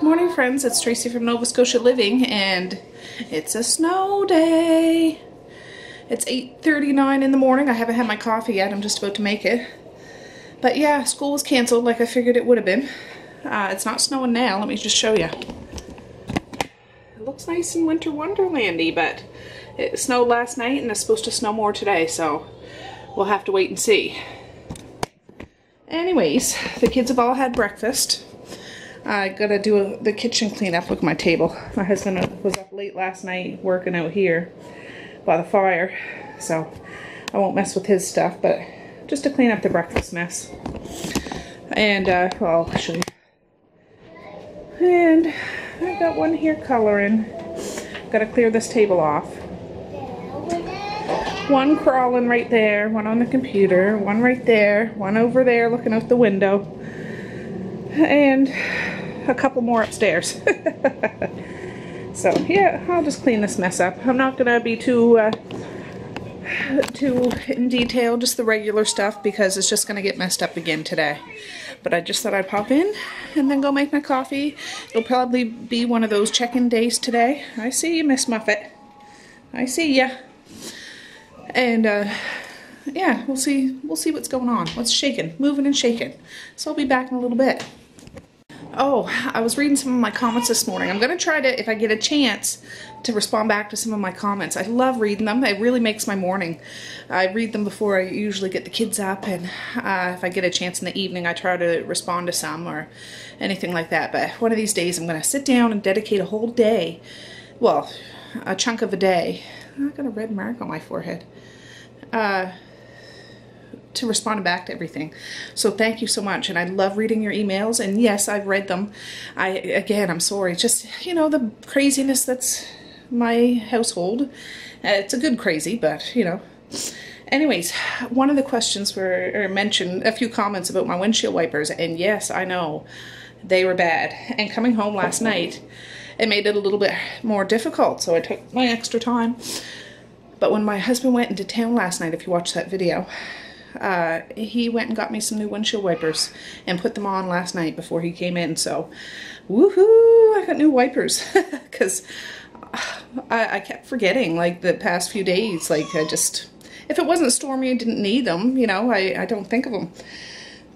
Good morning, friends. It's Tracey from Nova Scotia Living, and it's a snow day. It's 8:39 in the morning. I haven't had my coffee yet. I'm just about to make it. But yeah, school was canceled like I figured it would have been. It's not snowing now. Let me just show you. It looks nice and winter wonderlandy, but it snowed last night and it's supposed to snow more today, so we'll have to wait and see. Anyways, the kids have all had breakfast. I gotta do the kitchen cleanup with my table. My husband was up late last night working out here by the fire, so I won't mess with his stuff, but just to clean up the breakfast mess. And, well, I'll show you. And I've got one here coloring. Gotta clear this table off. One crawling right there, one on the computer, one right there, one over there looking out the window, and a couple more upstairs. So yeah, I'll just clean this mess up. I'm not gonna be too in detail, just the regular stuff, because it's just gonna get messed up again today. But I just thought I'd pop in and then go make my coffee. It'll probably be one of those check-in days today. I see you, Miss Muffet. I see ya. And yeah, we'll see what's going on, what's shaking, moving and shaking. So I'll be back in a little bit. Oh, I was reading some of my comments this morning. I'm gonna try to, if I get a chance, to respond back to some of my comments. I love reading them. It really makes my morning. I read them before I usually get the kids up, and if I get a chance in the evening, I try to respond to some or anything like that. But one of these days, I'm gonna sit down and dedicate a whole day, well, a chunk of a day. I got a red mark on my forehead. To respond back to everything. So thank you so much, and I love reading your emails, and yes, I've read them. I'm sorry, just, you know, the craziness that's my household. It's a good crazy, but, you know. Anyways, one of the questions mentioned a few comments about my windshield wipers, and yes, I know, they were bad. And coming home last night, it made it a little bit more difficult, so I took my extra time. But when my husband went into town last night, if you watched that video, he went and got me some new windshield wipers and put them on last night before he came in. So, woohoo, I got new wipers. Because I kept forgetting, like, the past few days. Like, if it wasn't stormy, I didn't need them, you know, I don't think of them.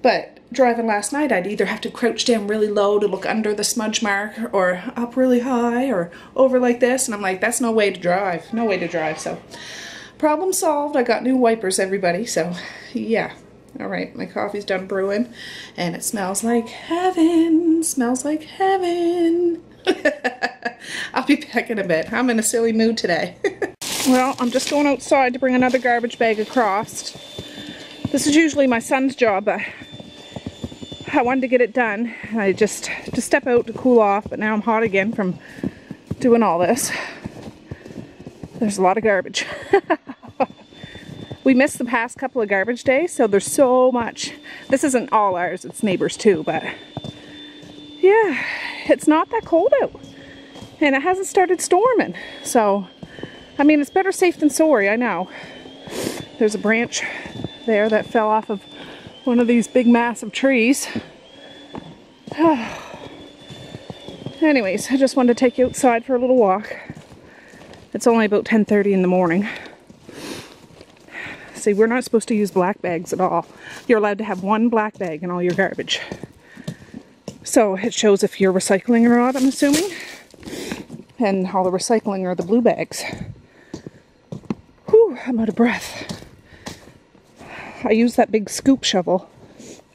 But driving last night, I'd either have to crouch down really low to look under the smudge mark, or up really high, or over like this, and I'm like, that's no way to drive. No way to drive. So problem solved. I got new wipers, everybody. So yeah. All right, my coffee's done brewing, and it smells like heaven. Smells like heaven. I'll be back in a bit. I'm in a silly mood today. Well, I'm just going outside to bring another garbage bag across. This is usually my son's job, but I wanted to get it done. I just to step out to cool off, but now I'm hot again from doing all this. There's a lot of garbage. We missed the past couple of garbage days, so there's so much. This isn't all ours, it's neighbors too, but yeah, it's not that cold out. And it hasn't started storming. So, I mean, it's better safe than sorry, I know. There's a branch there that fell off of one of these big massive trees. Anyways, I just wanted to take you outside for a little walk. It's only about 10:30 in the morning. See, we're not supposed to use black bags at all. You're allowed to have one black bag in all your garbage. So it shows if you're recycling or not, I'm assuming. And all the recycling are the blue bags. Whew, I'm out of breath. I use that big scoop shovel,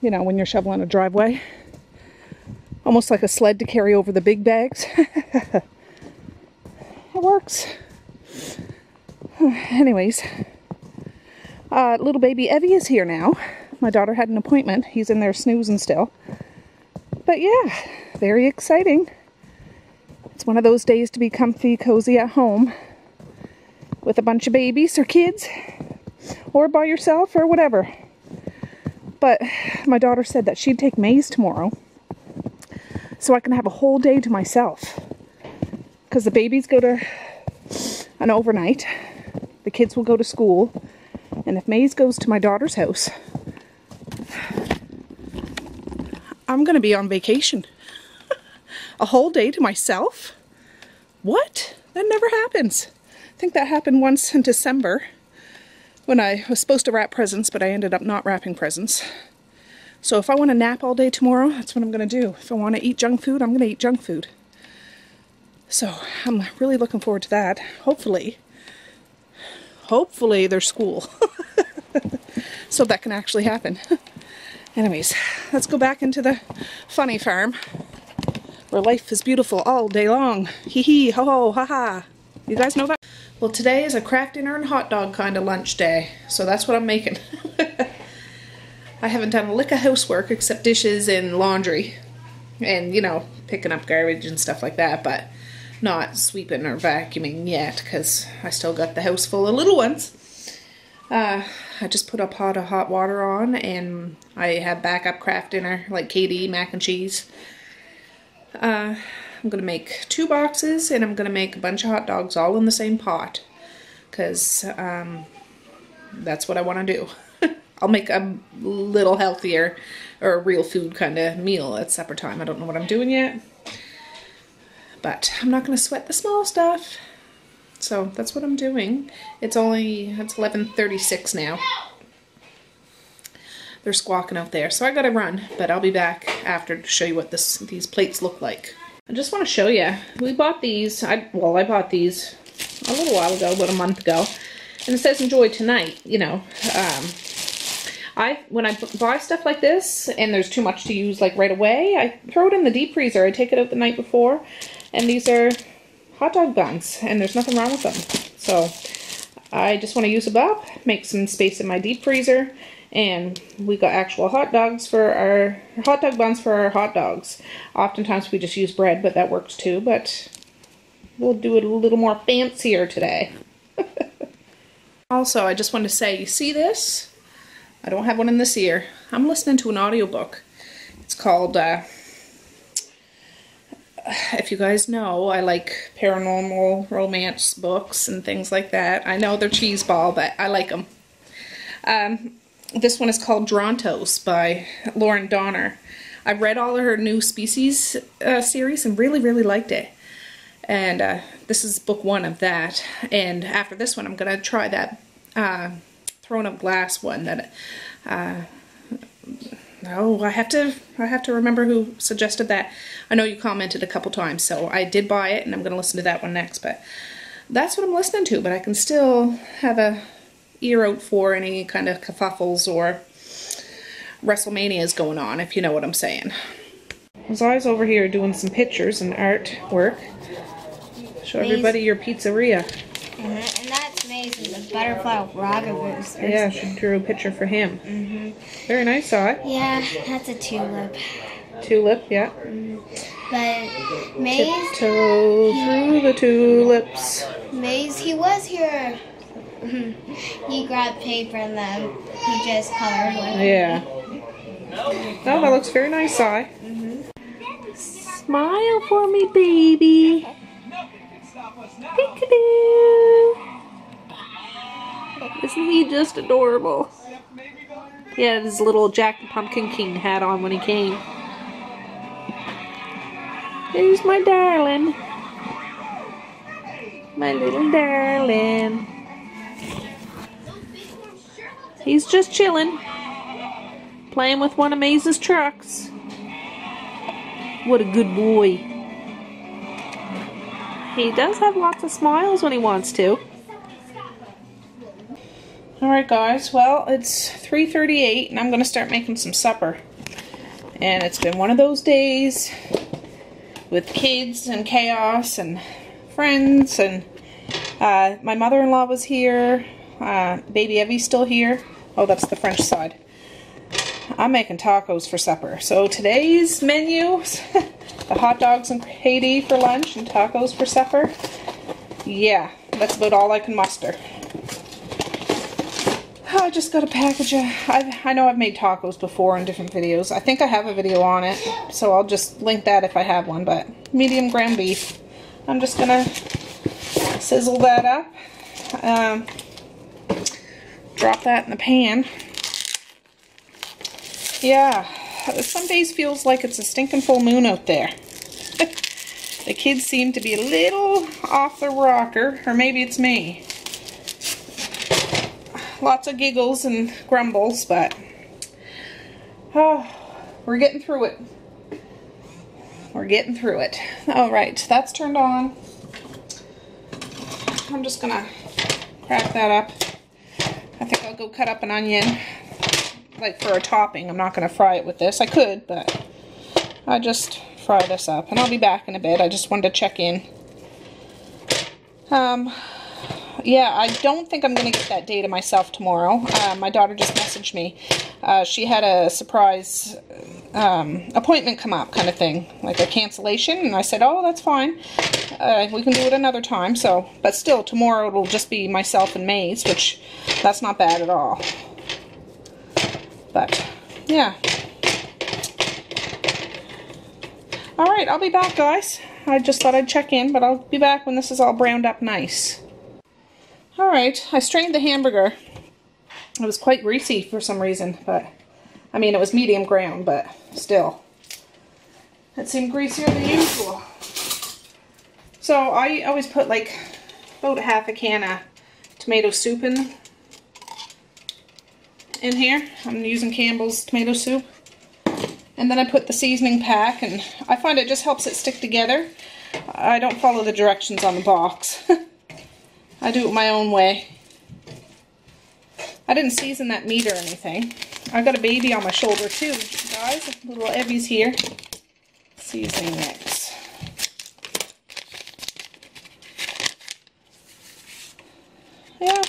you know, when you're shoveling a driveway. Almost like a sled to carry over the big bags. It works. Anyways, little baby Evie is here now. My daughter had an appointment. He's in there snoozing still. But yeah, very exciting. It's one of those days to be comfy, cozy at home with a bunch of babies or kids, or by yourself or whatever. But my daughter said that she'd take Maze tomorrow, so I can have a whole day to myself. Because the babies go to an overnight, the kids will go to school, and if Maze goes to my daughter's house, I'm going to be on vacation. A whole day to myself? What? That never happens. I think that happened once in December when I was supposed to wrap presents, but I ended up not wrapping presents. So if I want to nap all day tomorrow, that's what I'm going to do. If I want to eat junk food, I'm going to eat junk food. So I'm really looking forward to that. Hopefully there's school. So that can actually happen. Anyways, let's go back into the funny farm where life is beautiful all day long. Hee hee, ho ho, ha ha. You guys know that? Well, today is a crack dinner and hot dog kind of lunch day, so that's what I'm making. I haven't done a lick of housework except dishes and laundry and, you know, picking up garbage and stuff like that, but not sweeping or vacuuming yet because I still got the house full of little ones. I just put a pot of hot water on and I have backup craft dinner like KD, mac and cheese. I'm going to make 2 boxes and I'm going to make a bunch of hot dogs all in the same pot because that's what I want to do. I'll make a little healthier or a real food kind of meal at supper time. I don't know what I'm doing yet, but I'm not going to sweat the small stuff. So that's what I'm doing. It's 11:36 now. They're squawking out there, so I gotta run, but I'll be back after to show you what these plates look like. I just want to show you. We bought these. I bought these a little while ago, about a month ago, and it says "Enjoy tonight." You know, when I buy stuff like this and there's too much to use like right away, I throw it in the deep freezer. I take it out the night before, and these are hot dog buns, and there's nothing wrong with them. So I just want to use them up, make some space in my deep freezer, and we got actual hot dogs for our hot dog buns for our hot dogs. Oftentimes we just use bread, but that works too, but we'll do it a little more fancier today. Also, I just wanted to say, you see this? I don't have one in this ear. I'm listening to an audiobook. It's called if you guys know, I like paranormal romance books and things like that. I know they're cheeseball, but I like them. This one is called Drontos by Lauren Donner. I've read all of her New Species series and really, really liked it. And this is book 1 of that. And after this one, I'm going to try that Throne of Glass one that... Oh, I have to remember who suggested that. I know you commented a couple times, so I did buy it, and I'm going to listen to that one next. But that's what I'm listening to, but I can still have a ear out for any kind of kerfuffles or WrestleManias going on, if you know what I'm saying. So I was over here doing some pictures and artwork. Show everybody your pizzeria. And that's amazing, the butterfly rocket boosters. Yeah, she drew a picture for him. Very nice, Sai. Yeah, that's a tulip. Tulip, yeah. But Maze... Tiptoe through the tulips. Maze, he was here. He grabbed paper and then he just colored with it. Yeah. Oh, that looks very nice, Sai. Smile for me, baby. Peekaboo. Isn't he just adorable? He had his little Jack the Pumpkin King hat on when he came. There's my darling. My little darling. He's just chilling. Playing with one of Maze's trucks. What a good boy. He does have lots of smiles when he wants to. Alright guys, well it's 3:38 and I'm going to start making some supper. And it's been one of those days with kids and chaos and friends, and my mother-in-law was here, baby Evie's still here. Oh, that's the French side. I'm making tacos for supper. So today's menu, the hot dogs and Haiti for lunch and tacos for supper. Yeah, that's about all I can muster. I just got a package of, I know I've made tacos before in different videos. I think I have a video on it, so I'll just link that if I have one, but medium ground beef. I'm just gonna sizzle that up. Drop that in the pan. Yeah, some days feels like it's a stinking full moon out there. The kids seem to be a little off the rocker, or maybe it's me. Lots of giggles and grumbles, but oh, we're getting through it. We're getting through it. All right, that's turned on. I'm just gonna crack that up. I think I'll go cut up an onion, like for a topping. I'm not gonna fry it with this. I could, but I just fry this up, and I'll be back in a bit. I just wanted to check in. Yeah, I don't think I'm going to get that data myself tomorrow. My daughter just messaged me. She had a surprise appointment come up kind of thing, like a cancellation, and I said, oh, that's fine. We can do it another time. So, but still, tomorrow it'll just be myself and Maze, which that's not bad at all. But, yeah. Alright, I'll be back, guys. I just thought I'd check in, but I'll be back when this is all browned up nice. Alright, I strained the hamburger. It was quite greasy for some reason, but I mean, it was medium ground, but still. It seemed greasier than usual. So I always put like about half a can of tomato soup in here. I'm using Campbell's tomato soup. And then I put the seasoning pack, and I find it just helps it stick together. I don't follow the directions on the box. I do it my own way. I didn't season that meat or anything. I've got a baby on my shoulder too, guys. Little Evie's here. Seasoning mix. Yeah.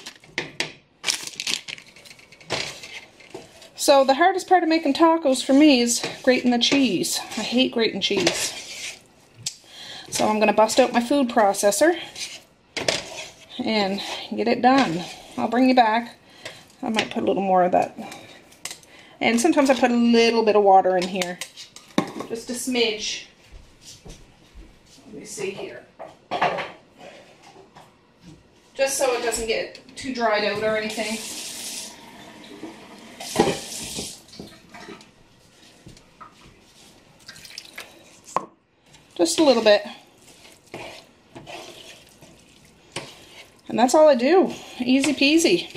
So the hardest part of making tacos for me is grating the cheese. I hate grating cheese. So I'm going to bust out my food processor and get it done. I'll bring you back. I might put a little more of that. And sometimes I put a little bit of water in here. Just a smidge. Let me see here. Just so it doesn't get too dried out or anything. Just a little bit. And that's all I do. Easy peasy.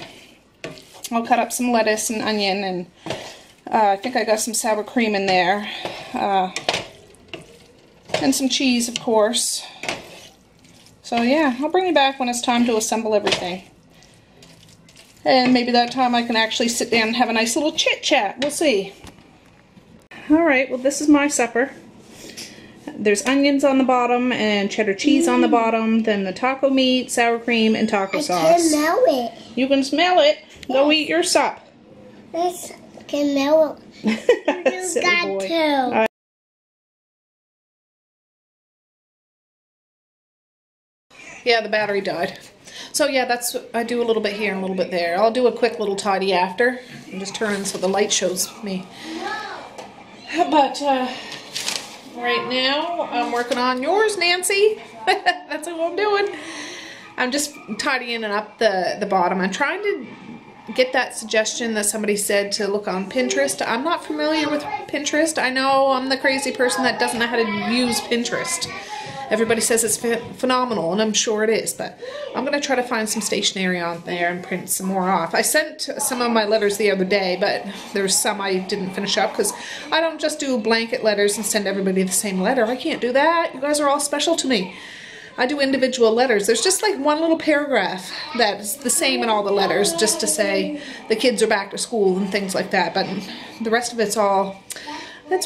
I'll cut up some lettuce and onion, and I think I got some sour cream in there. And some cheese, of course. So yeah, I'll bring you back when it's time to assemble everything. And maybe that time I can actually sit down and have a nice little chit chat. We'll see. Alright, well this is my supper. There's onions on the bottom and cheddar cheese on the bottom, then the taco meat, sour cream, and taco sauce. I can smell it. You can smell it? Yes. Go eat your sup. Yes, I can smell it. You got to. Yeah, the battery died. So yeah, that's I do a little bit here and a little bit there. I'll do a quick little tidy after. And just turn so the light shows me. But right now, I'm working on yours, Nancy. That's what I'm doing. I'm just tidying up the bottom. I'm trying to get that suggestion that somebody said to look on Pinterest. I'm not familiar with Pinterest. I know I'm the crazy person that doesn't know how to use Pinterest. Everybody says it's phenomenal, and I'm sure it is, but I'm going to try to find some stationery on there and print some more off. I sent some of my letters the other day, but there's some I didn't finish up because I don't just do blanket letters and send everybody the same letter. I can't do that. You guys are all special to me. I do individual letters. There's just like one little paragraph that's the same in all the letters, just to say the kids are back to school and things like that, but the rest of it's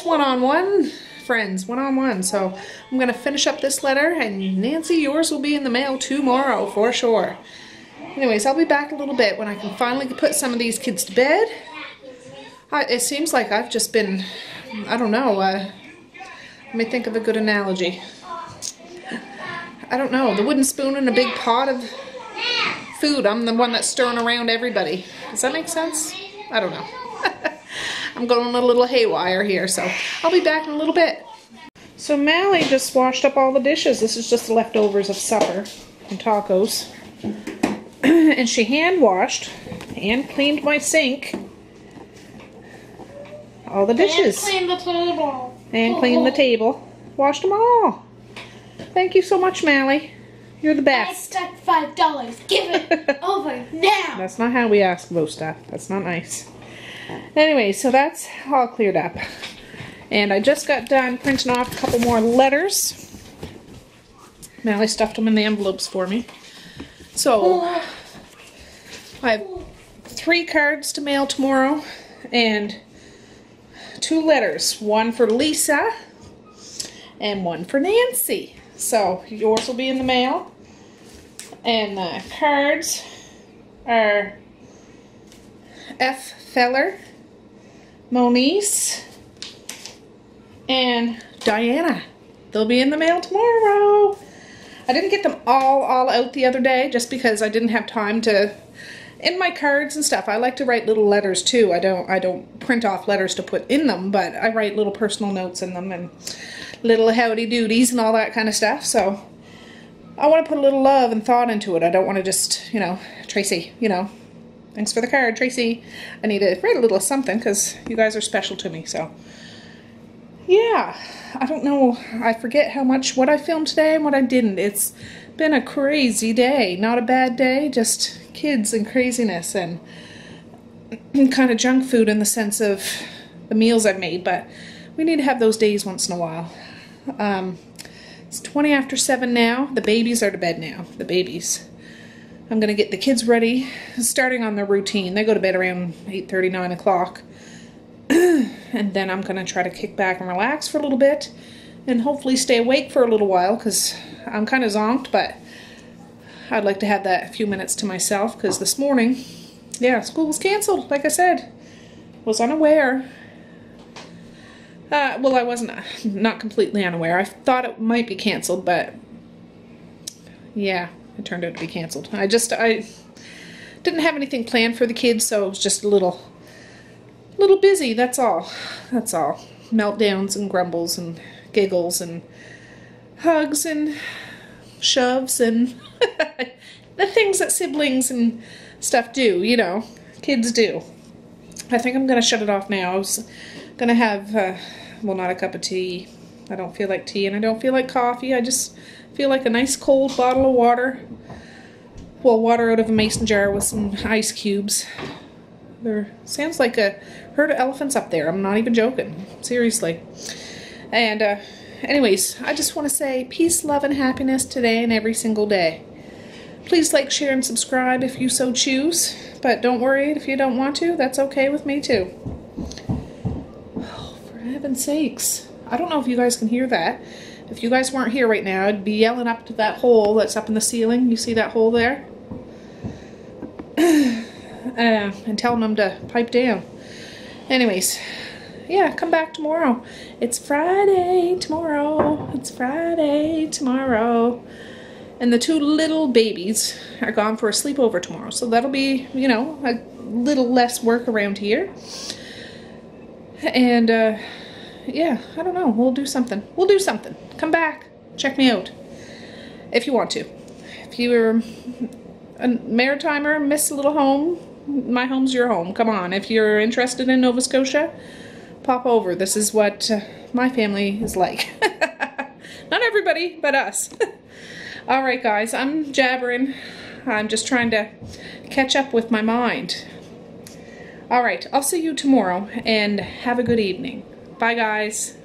one-on-one. Friends, one-on-one. So I'm going to finish up this letter, and Nancy, yours will be in the mail tomorrow for sure. Anyways, I'll be back a little bit when I can finally put some of these kids to bed. It seems like I've just been, I don't know, let me think of a good analogy. I don't know, the wooden spoon in a big pot of food. I'm the one that's stirring around everybody. Does that make sense? I don't know. I'm going a little haywire here, so I'll be back in a little bit. So Mally just washed up all the dishes. This is just the leftovers of supper and tacos. And she hand washed and cleaned my sink. All the dishes. And cleaned the table. And cleaned the table. Washed them all. Thank you so much, Mally. You're the I best. expect $5. Give it over now. That's not how we ask most stuff. That's not nice. Anyway, so that's all cleared up. And I just got done printing off a couple more letters. Mally stuffed them in the envelopes for me. So, I have 3 cards to mail tomorrow and 2 letters. One for Lisa and one for Nancy. So, yours will be in the mail. And the cards are F. Feller, Moniece, and Diana. They'll be in the mail tomorrow. I didn't get them all out the other day just because I didn't have time to, in my cards and stuff, I like to write little letters too. I don't print off letters to put in them, but I write little personal notes in them and little howdy doodies and all that kind of stuff. So I want to put a little love and thought into it. I don't want to just, you know, Tracey, you know, thanks for the card, Tracey. I need to write a little something because you guys are special to me. So yeah, I don't know. I forget what I filmed today and what I didn't. It's been a crazy day. Not a bad day, just kids and craziness and kind of junk food in the sense of the meals I've made, but we need to have those days once in a while. It's 20 after 7 now. The babies are to bed now. The babies. I'm going to get the kids ready, starting on their routine. They go to bed around 8:30, 9 o'clock. And then I'm going to try to kick back and relax for a little bit and hopefully stay awake for a little while because I'm kind of zonked, but I'd like to have that few minutes to myself because this morning, yeah, school was canceled, like I said. Was unaware. Well, I wasn't, not completely unaware. I thought it might be canceled, but yeah, it turned out to be canceled. I didn't have anything planned for the kids, so it was just a little busy, that's all. That's all. Meltdowns and grumbles and giggles and hugs and shoves and the things that siblings and stuff do, you know, kids do. I think I'm going to shut it off now. I was going to have, well, not a cup of tea. I don't feel like tea and I don't feel like coffee. I just feel like a nice cold bottle of water. Well, water out of a mason jar with some ice cubes. There sounds like a herd of elephants up there. I'm not even joking. Seriously. And anyways, I just want to say peace, love, and happiness today and every single day. Please like, share, and subscribe if you so choose. But don't worry if you don't want to. That's okay with me too. Oh, for heaven's sakes. I don't know if you guys can hear that. If you guys weren't here right now, I'd be yelling up to that hole that's up in the ceiling. You see that hole there? And telling them to pipe down. Anyways, yeah, come back tomorrow. It's Friday tomorrow. It's Friday tomorrow. And the 2 little babies are gone for a sleepover tomorrow. So that'll be, you know, a little less work around here. And, yeah, I don't know. We'll do something. We'll do something. Come back. Check me out. If you want to. If you're a maritimer, miss a little home, my home's your home. Come on. If you're interested in Nova Scotia, pop over. This is what my family is like. Not everybody, but us. Alright guys, I'm jabbering. I'm just trying to catch up with my mind. Alright, I'll see you tomorrow and have a good evening. Bye guys.